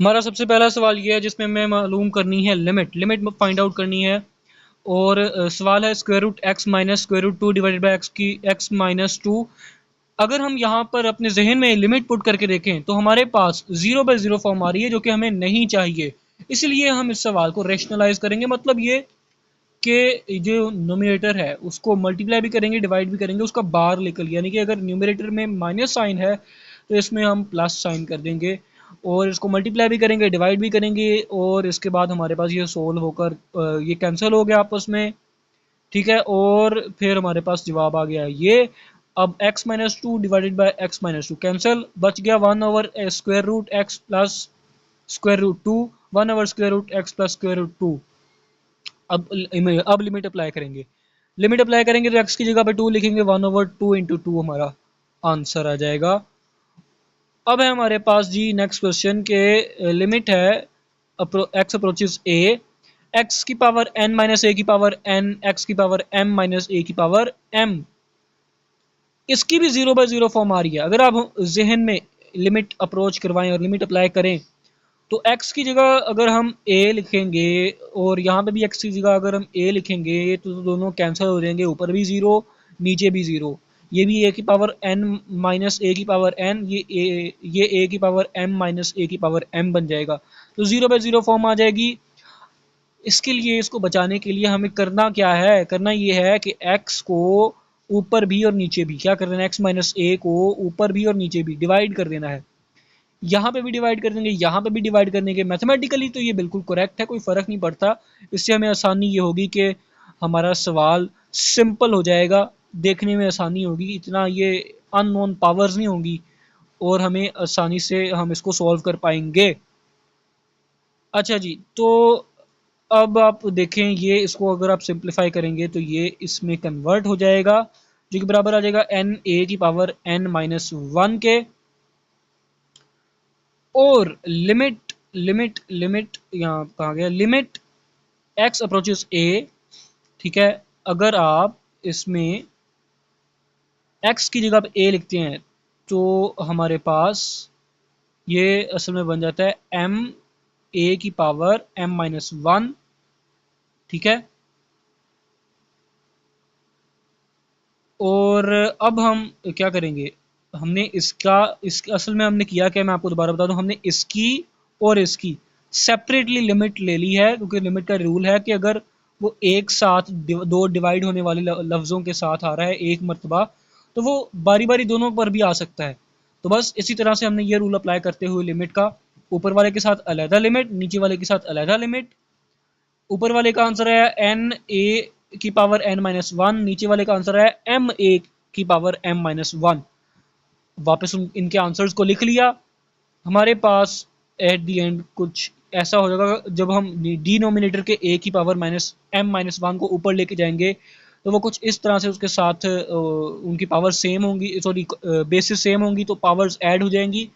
हमारा सबसे पहला सवाल ये है जिसमें हमें मालूम करनी है लिमिट फाइंड आउट करनी है। और सवाल है square root X minus square root two divided by X की एक्स माइनस टू। अगर हम यहाँ पर अपने जहन में लिमिट पुट करके देखें तो हमारे पास 0/0 फॉर्म आ रही है जो कि हमें नहीं चाहिए। इसलिए हम इस सवाल को रेशनलाइज करेंगे, मतलब ये कि जो नोमिनेटर है उसको मल्टीप्लाई भी करेंगे डिवाइड भी करेंगे, उसका बार निकल, यानी कि अगर न्यूमरेटर में माइनस साइन है तो इसमें हम प्लस साइन कर देंगे और इसको मल्टीप्लाई भी करेंगे डिवाइड भी करेंगे और इसके बाद हमारे पास ये सोल्व होकर ये कैंसिल हो गया आपस में। ठीक है, और फिर हमारे पास जवाब आ गया है ये। अब x minus two divided by x minus two cancel, बच गया one by square root x plus square root two, one by square root x plus square root two. अब लिमिट अप्लाई करेंगे। लिमिट अप्लाई करेंगे तो x की जगह पे 2 लिखेंगे, 1/2 इंटू टू हमारा आंसर आ जाएगा। अब है हमारे पास जी नेक्स्ट क्वेश्चन के लिमिट है x अप्रोचेस a, x की पावर n माइनस a की पावर n, x की पावर m माइनस a की पावर m। इसकी भी 0/0 फॉर्म आ रही है। अगर आप जहन में लिमिट अप्रोच करवाएं और लिमिट अप्लाई करें तो x की जगह अगर हम a लिखेंगे और यहाँ पे भी x की जगह अगर हम a लिखेंगे तो दोनों कैंसिल हो जाएंगे, ऊपर भी ज़ीरो नीचे भी ज़ीरो। ये भी a की पावर n माइनस a की पावर n, ये a की पावर m माइनस a की पावर m बन जाएगा, तो 0/0 फॉर्म आ जाएगी। इसके लिए इसको बचाने के लिए हमें करना क्या है, करना ये है कि x को ऊपर भी और नीचे भी क्या कर देना, x माइनस a को ऊपर भी और नीचे भी डिवाइड कर देना है। यहाँ पे भी डिवाइड कर देंगे, यहाँ पे भी डिवाइड कर देंगे। मैथमेटिकली तो ये बिल्कुल करेक्ट है, कोई फ़र्क नहीं पड़ता। इससे हमें आसानी ये होगी कि हमारा सवाल सिंपल हो जाएगा, देखने में आसानी होगी, इतना ये अननोन पावर्स नहीं होंगी और हमें आसानी से हम इसको सॉल्व कर पाएंगे। अच्छा जी, तो अब आप देखें ये, इसको अगर आप सिंप्लीफाई करेंगे तो ये इसमें कन्वर्ट हो जाएगा जो कि बराबर आ जाएगा एन ए की पावर n माइनस वन के। और लिमिट लिमिट लिमिट यहाँ कहा गया, लिमिट x अप्रोचेस a। ठीक है, अगर आप इसमें x की जगह पे a लिखते हैं तो हमारे पास ये असल में बन जाता है m a की पावर m माइनस वन। ठीक है, और अब हम क्या करेंगे, हमने इसका इस असल में हमने किया क्या, मैं आपको दोबारा बता दूं, हमने इसकी और इसकी सेपरेटली लिमिट ले ली है क्योंकि लिमिट का रूल है कि अगर वो एक साथ दो डिवाइड होने वाले लफ्ज़ों के साथ आ रहा है एक मरतबा तो वो बारी बारी दोनों पर भी आ सकता है। तो बस इसी तरह से हमने ये रूल अप्लाई करते हुए लिमिट का ऊपर वाले के साथ अलहदा लिमिट, नीचे वाले के साथ अलहदा लिमिट। ऊपर वाले का आंसर है एन ए की पावर n माइनस वन, नीचे वाले का आंसर है m a की पावर m माइनस वन। वापस इनके आंसर्स को लिख लिया। हमारे पास एट दी एंड कुछ ऐसा हो जाएगा, जब हम डिनोमिनेटर के a की power minus m minus one को ऊपर लेके जाएंगे तो वो कुछ इस तरह से उसके साथ उनकी पावर सेम होंगी, सॉरी बेसिस सेम होंगी तो पावर्स ऐड हो जाएंगी।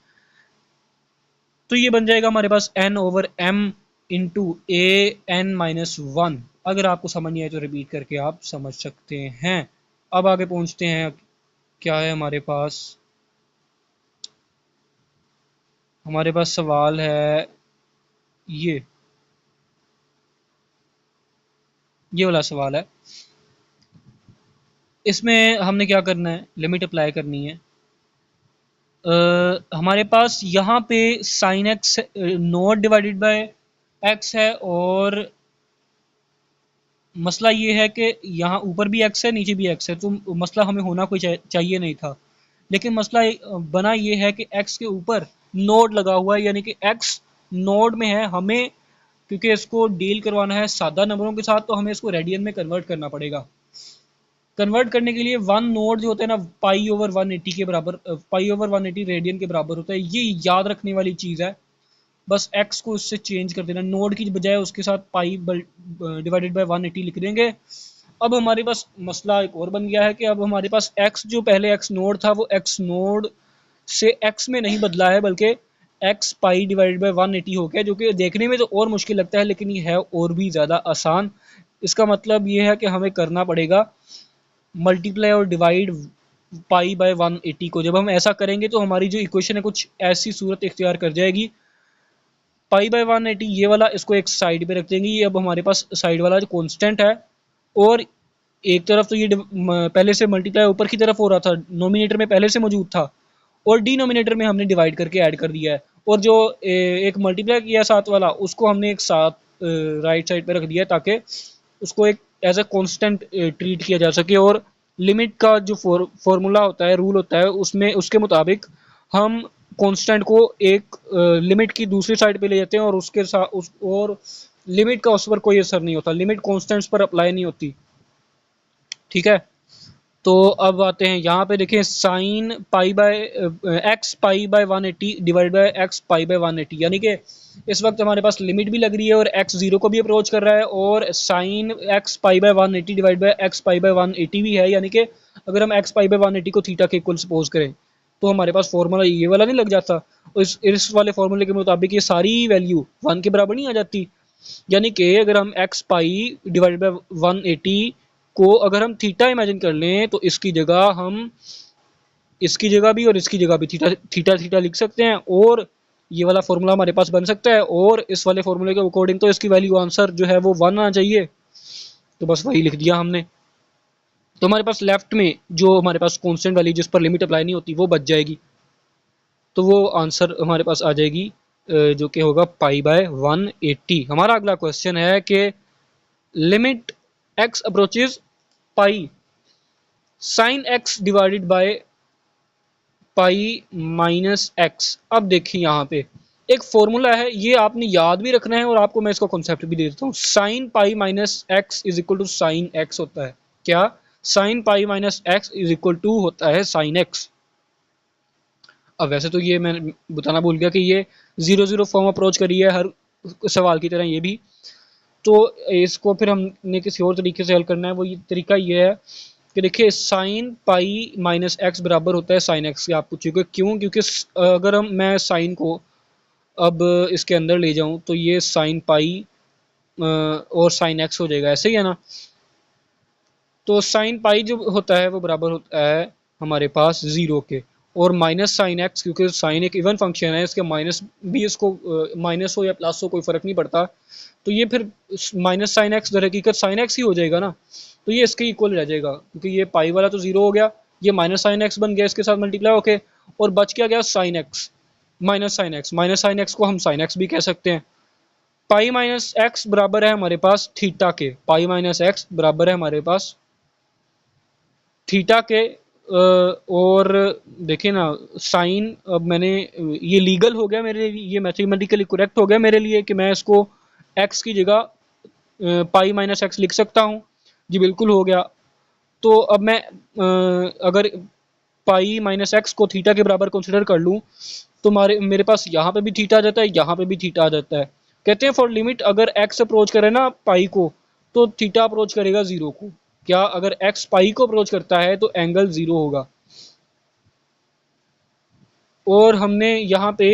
तो ये बन जाएगा हमारे पास n over m into A N minus one. अगर आपको समझ नहीं आए तो रिपीट करके आप समझ सकते हैं। अब आगे पहुंचते हैं, क्या है हमारे पास सवाल है ये ये वाला सवाल है। इसमें हमने क्या करना है, लिमिट अप्लाई करनी है। हमारे पास यहाँ पे sine x not divided by x है और मसला ये है कि यहाँ ऊपर भी x है नीचे भी x है, तो मसला हमें होना कोई चाहिए नहीं था। लेकिन मसला बना ये है कि x के ऊपर नोड लगा हुआ है, यानी कि x नोड में है। हमें क्योंकि इसको डील करवाना है सादा नंबरों के साथ तो हमें इसको रेडियन में कन्वर्ट करना पड़ेगा। कन्वर्ट करने के लिए वन नोड जो होता है ना पाई ओवर 180 के बराबर, पाई ओवर 180 रेडियन के बराबर होता है। ये याद रखने वाली चीज़ है। बस x को इससे चेंज कर देना, नोड की बजाय उसके साथ पाई डिवाइडेड बाय 180 लिख देंगे। अब हमारे पास मसला एक और बन गया है कि अब हमारे पास x जो पहले x नोड था वो x नोड से x में नहीं बदला है बल्कि x पाई डिवाइडेड बाय 180 हो गया, जो कि देखने में तो और मुश्किल लगता है लेकिन ये है और भी ज़्यादा आसान। इसका मतलब ये है कि हमें करना पड़ेगा मल्टीप्लाई और डिवाइड पाई बाय 180 को। जब हम ऐसा करेंगे तो हमारी जो इक्वेशन है कुछ ऐसी सूरत इख्तियार कर जाएगी पाई/180 ये वाला, इसको एक साइड पे रख देंगे। ये अब हमारे पास साइड वाला जो कांस्टेंट है, और एक तरफ तो ये पहले से मल्टीप्लाई ऊपर की तरफ हो रहा था, नोमिनेटर में पहले से मौजूद था, और डिनोमिनेटर में हमने डिवाइड करके ऐड कर दिया है। और जो एक मल्टीप्लाई किया है साथ वाला, उसको हमने एक साथ राइट साइड पे रख दिया है, ताकि उसको एक एज अ कांस्टेंट ट्रीट किया जा सके। और लिमिट का जो फॉर्मूला होता है, रूल होता है, उसमें उसके मुताबिक हम कांस्टेंट को एक लिमिट की दूसरी साइड पे ले जाते हैं, और उसके साथ और लिमिट का उस पर कोई असर नहीं होता, लिमिट कांस्टेंट्स पर अप्लाई नहीं होती। ठीक है, तो अब आते हैं यहाँ पे, देखें sine pi by x pi by 180 divide by x pi by 180, यानी कि इस वक्त हमारे पास लिमिट भी लग रही है और एक्स जीरो को भी अप्रोच कर रहा है, और sine x pi by 180 divide by x pi by 180 भी है। यानी कि अगर हम एक्स पाई बाय 180 को थीटा के इक्वल सपोज करें, तो हमारे पास फॉर्मूला ये वाला नहीं लग जाता, और इस वाले फॉर्मूले के मुताबिक ये सारी वैल्यू 1 के बराबर नहीं आ जाती। यानी कि अगर हम एक्स पाई डिवाइड बाय 180 को अगर हम थीटा इमेजिन कर लें, तो इसकी जगह हम इसकी जगह भी और इसकी जगह भी थीटा थीटा थीटा लिख सकते हैं, और ये वाला फॉर्मूला हमारे पास बन सकता है। और इस वाले फॉर्मूले के अकॉर्डिंग तो इसकी वैल्यू आंसर जो है वो 1 आना चाहिए, तो बस वही लिख दिया हमने। तो हमारे पास लेफ्ट में जो हमारे पास कांस्टेंट वैल्यू जिस पर लिमिट अप्लाई नहीं होती वो बच जाएगी, तो वो आंसर हमारे पास आ जाएगी जो कि होगा पाई बाय 180। हमारा अगला क्वेश्चन है कि limit x approaches pi sine x divided by pi minus x. अब देखिए यहाँ पे एक फॉर्मूला है, ये आपने याद भी रखना है, और आपको मैं इसका कॉन्सेप्ट भी दे देता हूँ। Sine pi minus X is equal to sine X होता है। क्या? Sine pi minus X is equal to होता है साइन एक्स। अब वैसे तो ये मैं बताना भूल गया कि ये 0 फॉर्म अप्रोच करी है हर सवाल की तरह ये भी, तो इसको फिर हमने किसी और तरीके से हल करना है। वो ये तरीका ये है कि देखिए साइन पाई माइनस एक्स बराबर होता है साइन एक्स के। आप पूछिएगा क्यों? क्योंकि अगर मैं साइन को अब इसके अंदर ले जाऊं तो ये साइन पाई और साइन एक्स हो जाएगा, ऐसे ही है ना। तो साइन पाई जो होता है वो बराबर होता है हमारे पास 0 के, और माइनस साइन एक्स, क्योंकि साइन एक इवन फंक्शन है, इसके माइनस भी इसको माइनस हो या प्लस हो कोई फ़र्क नहीं पड़ता, तो ये फिर माइनस साइन एक्स दर हकीकत साइन एक्स ही हो जाएगा ना, तो ये इसके इक्वल रह जाएगा, क्योंकि ये पाई वाला तो 0 हो गया, ये माइनस साइन एक्स बन गया इसके साथ मल्टीप्लाई होके, और बच क्या गया sine x minus sine x. Minus sine x को हम साइन एक्स भी कह सकते हैं। पाई माइनस एक्स बराबर है हमारे पास थीटा के, पाई माइनस एक्स बराबर है हमारे पास थीटा के। और देखिए ना साइन, अब मैंने ये लीगल हो गया मेरे लिए, ये मैथमेटिकली करेक्ट हो गया मेरे लिए कि मैं इसको x की जगह पाई माइनस एक्स लिख सकता हूँ। जी बिल्कुल हो गया। तो अब मैं अगर पाई माइनस एक्स को थीटा के बराबर कंसिडर कर लूँ, तो मेरे पास यहाँ पे भी थीटा आ जाता है, यहाँ पे भी थीटा आ जाता है। कहते हैं फॉर लिमिट अगर x अप्रोच करे ना पाई को, तो थीटा अप्रोच करेगा 0 को। क्या? अगर x पाई को अप्रोच करता है तो एंगल 0 होगा। और हमने यहाँ पे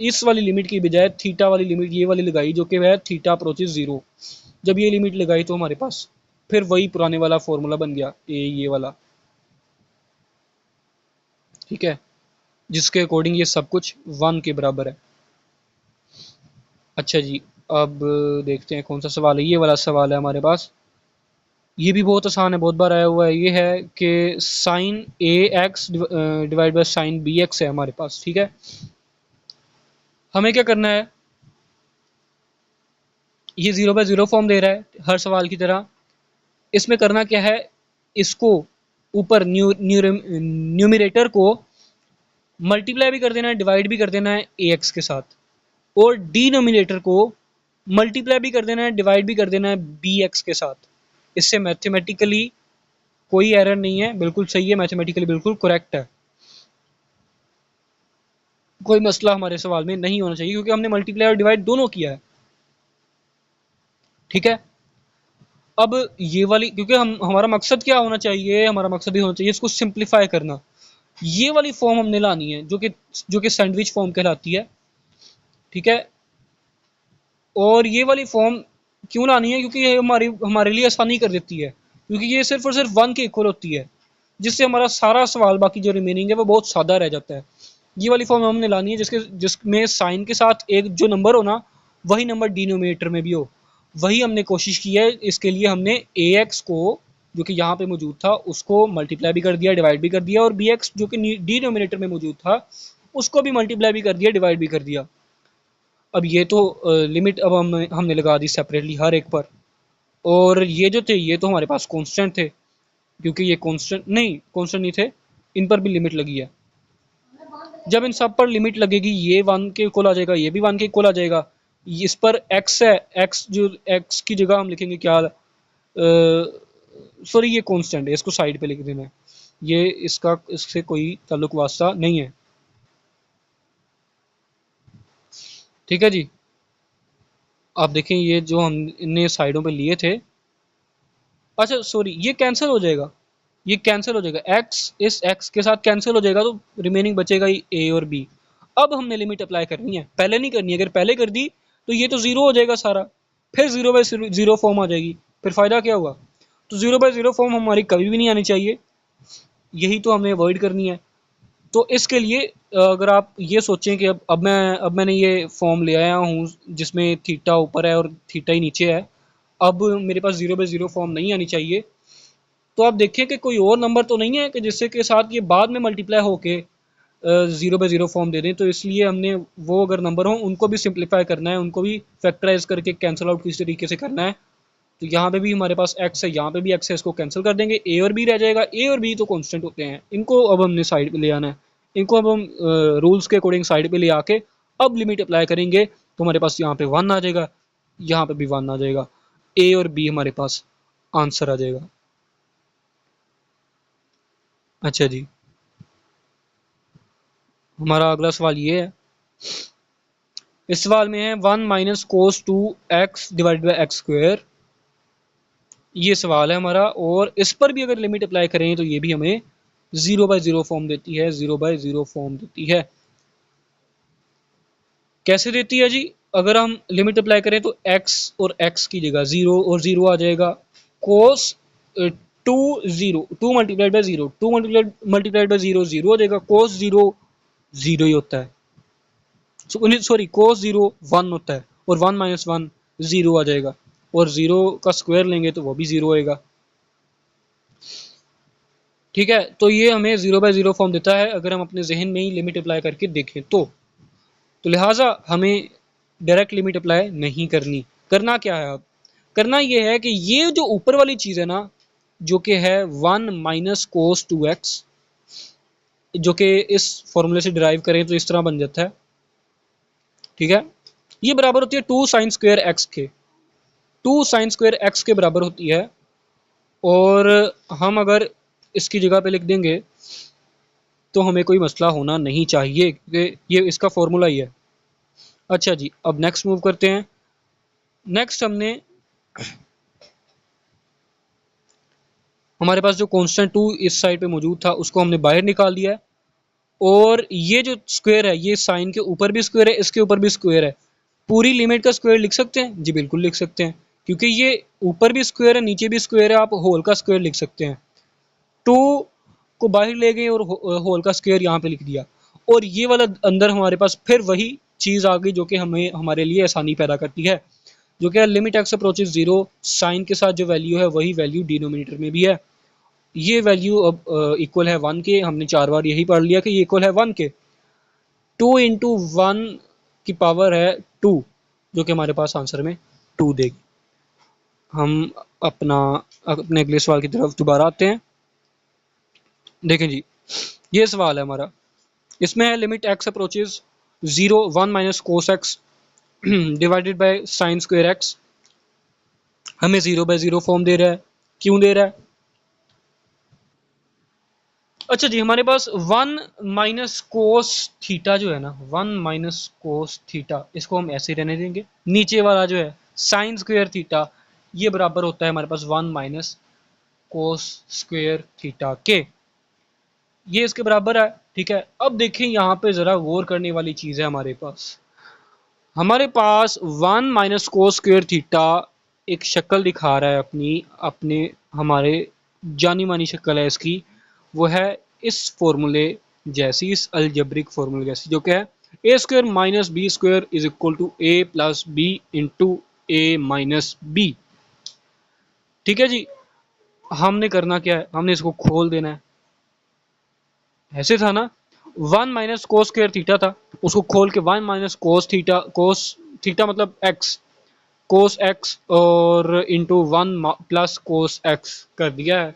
इस वाली लिमिट की बजाय थीटा वाली लिमिट ये वाली लगाई, जो कि वह थीटा अप्रोचेज 0। जब ये लिमिट लगाई तो हमारे पास फिर वही पुराने वाला फॉर्मूला बन गया, ये वाला, ठीक है, जिसके अकॉर्डिंग ये सब कुछ 1 के बराबर है। अच्छा जी, अब देखते हैं कौन सा सवाल है। ये वाला सवाल है हमारे पास, ये भी बहुत आसान है, बहुत बार आया हुआ है। ये है कि sine A X divide by sine B X है हमारे पास, ठीक है। हमें क्या करना है, ये 0/0 फॉर्म दे रहा है हर सवाल की तरह। इसमें करना क्या है, इसको ऊपर न्यूमिरेटर को मल्टीप्लाई भी कर देना है, डिवाइड भी कर देना है ए एक्स के साथ, और डिनोमिनेटर को मल्टीप्लाई भी कर देना है, डिवाइड भी कर देना है बी एक्स के साथ। इससे मैथमेटिकली कोई एरर नहीं है, बिल्कुल सही है, मैथमेटिकली बिल्कुल करेक्ट है, कोई मसला हमारे सवाल में नहीं होना चाहिए, क्योंकि हमने मल्टीप्लाई और डिवाइड दोनों किया है, ठीक है। अब ये वाली, क्योंकि हमारा मकसद क्या होना चाहिए, हमारा मकसद ये होना चाहिए इसको सिंप्लीफाई करना। ये वाली फॉर्म हमने लानी है जो कि सैंडविच फॉर्म कहलाती है, ठीक है। और ये वाली फॉर्म क्यों लानी है? क्योंकि ये हमारे लिए आसानी कर देती है, क्योंकि ये सिर्फ और सिर्फ 1 के इक्वल होती है, जिससे हमारा सारा सवाल बाकी जो रिमेनिंग है वो बहुत सादा रह जाता है। ये वाली फॉर्म हमने लानी है जिसमें साइन के साथ एक जो नंबर हो ना वही नंबर डिनोमिनेटर में भी हो। वही हमने कोशिश की है। इसके लिए हमने ए एक्स को जो कि यहाँ पे मौजूद था उसको मल्टीप्लाई भी कर दिया, डिवाइड भी कर दिया, और बी एक्स जो कि डिनोमिनेटर में मौजूद था उसको भी मल्टीप्लाई भी कर दिया, डिवाइड भी कर दिया। अब ये तो लिमिट अब हमने लगा दी सेपरेटली हर एक पर। और ये जो थे ये तो हमारे पास कांस्टेंट थे, क्योंकि ये कांस्टेंट नहीं थे, इन पर भी लिमिट लगी है। जब इन सब पर लिमिट लगेगी ये 1 के इक्वल आ जाएगा, ये भी 1 के इक्वल आ जाएगा। इस पर x है, x जो x की जगह हम लिखेंगे क्या, सॉरी ये कांस्टेंट है, इसको साइड पे लिख देना है, ये इससे कोई ताल्लुक वास्ता नहीं है। ठीक है जी। आप देखें ये जो हम इनने साइडों पे लिए थे, अच्छा सॉरी ये कैंसिल हो जाएगा, ये कैंसिल हो जाएगा, x इस x के साथ कैंसिल हो जाएगा, तो रिमेनिंग बचेगा ही a और b। अब हमने लिमिट अप्लाई करनी है, पहले नहीं करनी है। अगर पहले कर दी तो ये तो जीरो हो जाएगा सारा, फिर जीरो बाई जीरो फॉर्म आ जाएगी, फिर फायदा क्या हुआ। तो जीरो बाई जीरो फॉर्म हमारी कभी भी नहीं आनी चाहिए, यही तो हमें अवॉइड करनी है। तो इसके लिए अगर आप ये सोचें कि अब मैंने ये फॉर्म ले आया हूँ जिसमें थीटा ऊपर है और थीटा ही नीचे है, अब मेरे पास जीरो बाई जीरो फॉर्म नहीं आनी चाहिए। तो आप देखें कि कोई और नंबर तो नहीं है कि जिससे के साथ ये बाद में मल्टीप्लाई होके जीरो बाई जीरो फॉर्म दे दें। तो इसलिए हमने वो अगर नंबर हो उनको भी सिंप्लीफाई करना है, उनको भी फैक्टराइज करके कैंसिल आउट किसी तरीके से करना है। तो यहाँ पे भी हमारे पास x है, यहाँ पे भी x है, इसको कैंसिल कर देंगे, a और b रह जाएगा। a और b तो कांस्टेंट होते हैं, इनको अब हमने साइड पे ले आना है, इनको अब हम रूल्स के अकॉर्डिंग साइड पे ले आके अब लिमिट अप्लाई करेंगे तो हमारे पास यहाँ पे 1 आ जाएगा, यहाँ पे भी 1 आ जाएगा, a और b हमारे पास आंसर आ जाएगा। अच्छा जी, हमारा अगला सवाल ये है, इस सवाल में है 1 minus cos 2 x divide by x square, ये सवाल है हमारा। और इस पर भी अगर लिमिट अप्लाई करें तो ये भी हमें जीरो बाई जीरो फॉर्म देती है, जीरो बाई जीरो फॉर्म देती है। कैसे देती है जी, अगर हम लिमिट अप्लाई करें तो x और x की जगह जीरो और जीरो आ जाएगा, cos two zero, two multiplied by zero, two multiplied by zero zero हो जाएगा, कोस जीरो जीरो ही होता है, सॉरी कोस जीरो 1 होता है, और 1 माइनस 1 जीरो आ जाएगा, और जीरो का स्क्वायर लेंगे तो वो भी जीरो होएगा। ठीक है, तो ये हमें जीरो बाई जीरो फॉर्म देता है अगर हम अपने जहन में ही लिमिट अप्लाई करके देखें तो लिहाजा हमें डायरेक्ट लिमिट अप्लाई नहीं करनी। करना क्या है, अब करना ये है कि ये जो ऊपर वाली चीज़ है ना, जो कि है 1 माइनस कोस 2x, जो कि इस फॉर्मूले से डिराइव करें तो इस तरह बन जाता है। ठीक है, ये बराबर होती है 2 साइन स्क्वायर एक्स के, 2 साइन स्क्वायर एक्स के बराबर होती है। और हम अगर इसकी जगह पे लिख देंगे तो हमें कोई मसला होना नहीं चाहिए, क्योंकि ये इसका फॉर्मूला ही है। अच्छा जी, अब नेक्स्ट मूव करते हैं। नेक्स्ट हमने हमारे पास जो कांस्टेंट 2 इस साइड पे मौजूद था उसको हमने बाहर निकाल दिया है, और ये जो स्क्वायर है ये साइन के ऊपर भी स्क्वायर है, इसके ऊपर भी स्क्वायर है। पूरी लिमिट का स्क्वायर लिख सकते हैं जी, बिल्कुल लिख सकते हैं, क्योंकि ये ऊपर भी स्क्वायर है नीचे भी स्क्वायर है, आप होल का स्क्वायर लिख सकते हैं। 2 को बाहर ले गए और होल का स्क्वायर यहाँ पे लिख दिया, और ये वाला अंदर हमारे पास फिर वही चीज़ आ गई जो कि हमें हमारे लिए आसानी पैदा करती है, जो कि limit X approaches zero, sine के साथ जो वैल्यू है वही वैल्यू डिनोमिनेटर में भी है। ये वैल्यू अब इक्वल है 1 के, हमने 4 बार यही पढ़ लिया कि ये इक्वल है 1 के। 2 इंटू 1 की पावर है 2, जो कि हमारे पास आंसर में 2 देगी। हम अपने अगले सवाल की तरफ दोबारा आते हैं। देखें जी, ये सवाल है हमारा, इसमें है limit X approaches zero 1 minus cos x divided by sine square x, हमें जीरो बाय जीरो फॉर्म दे रहा है। क्यों दे रहा है, अच्छा जी, हमारे पास 1 माइनस कोस थीटा जो है ना, 1 माइनस कोस थीटा, इसको हम ऐसे रहने देंगे। नीचे वाला जो है साइन स्क्वायर थीटा, ये बराबर होता है हमारे पास 1 माइनस कोस स्क्वायर थीटा के, ये इसके बराबर है। ठीक है, अब देखें यहाँ पे ज़रा गौर करने वाली चीज़ है, हमारे पास 1 माइनस कोस स्क्वायर थीटा एक शक्ल दिखा रहा है अपने हमारे जानी मानी शक्ल है इसकी, वो है इस फॉर्मूले जैसी, इस अलजेब्रिक फॉर्मूले जैसी, जो क्या है A square minus B square is equal to A plus B into A minus B. ठीक है जी। हमने करना क्या है, हमने इसको खोल देना है। ऐसे था ना, 1 माइनस कोस स्क्वायर थीटा था, उसको खोल के 1 minus cos theta, cos theta मतलब एक्स, कोस एक्स और इंटू 1 प्लस कोस एक्स कर दिया है।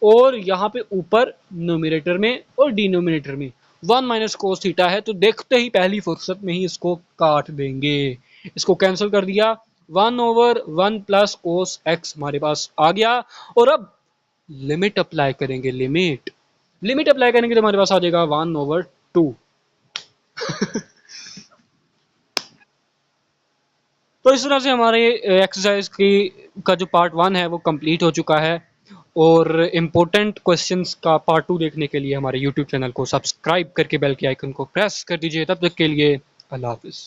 और यहाँ पे ऊपर न्यूमरेटर में और डिनोमिनेटर में 1 माइनस कोस थीटा है, तो देखते ही पहली फुर्सत में ही इसको काट देंगे। इसको कैंसिल कर दिया, 1/1 प्लस कोस एक्स हमारे पास आ गया। और अब लिमिट अप्लाई करेंगे, लिमिट अप्लाई करेंगे तो हमारे पास आ जाएगा 1/2। तो इस तरह से हमारे एक्सरसाइज की का जो पार्ट 1 है वो कंप्लीट हो चुका है। और इम्पोर्टेंट क्वेश्चंस का पार्ट 2 देखने के लिए हमारे यूट्यूब चैनल को सब्सक्राइब करके बेल के आइकन को प्रेस कर दीजिए। तब तक के लिए अल्लाह हाफिज़।